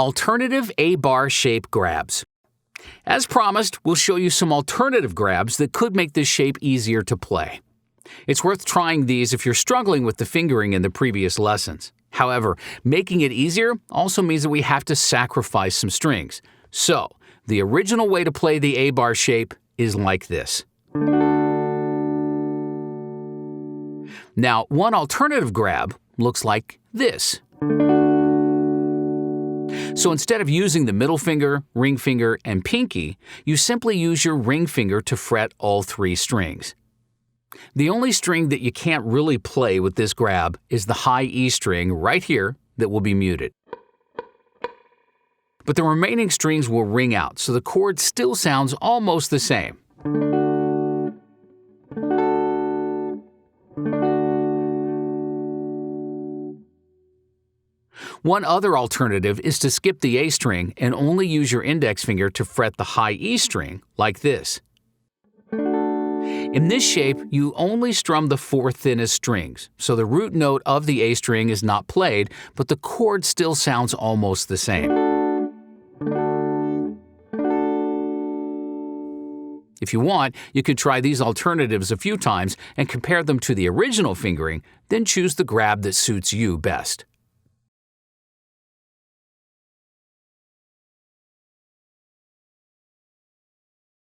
Alternative A-bar shape grabs. As promised, we'll show you some alternative grabs that could make this shape easier to play. It's worth trying these if you're struggling with the fingering in the previous lessons. However, making it easier also means that we have to sacrifice some strings. So, the original way to play the A-bar shape is like this. Now, one alternative grab looks like this. So instead of using the middle finger, ring finger, and pinky, you simply use your ring finger to fret all three strings. The only string that you can't really play with this grab is the high E string right here that will be muted. But the remaining strings will ring out, so the chord still sounds almost the same. One other alternative is to skip the A string and only use your index finger to fret the high E string, like this. In this shape, you only strum the four thinnest strings, so the root note of the A string is not played, but the chord still sounds almost the same. If you want, you could try these alternatives a few times and compare them to the original fingering, then choose the grab that suits you best.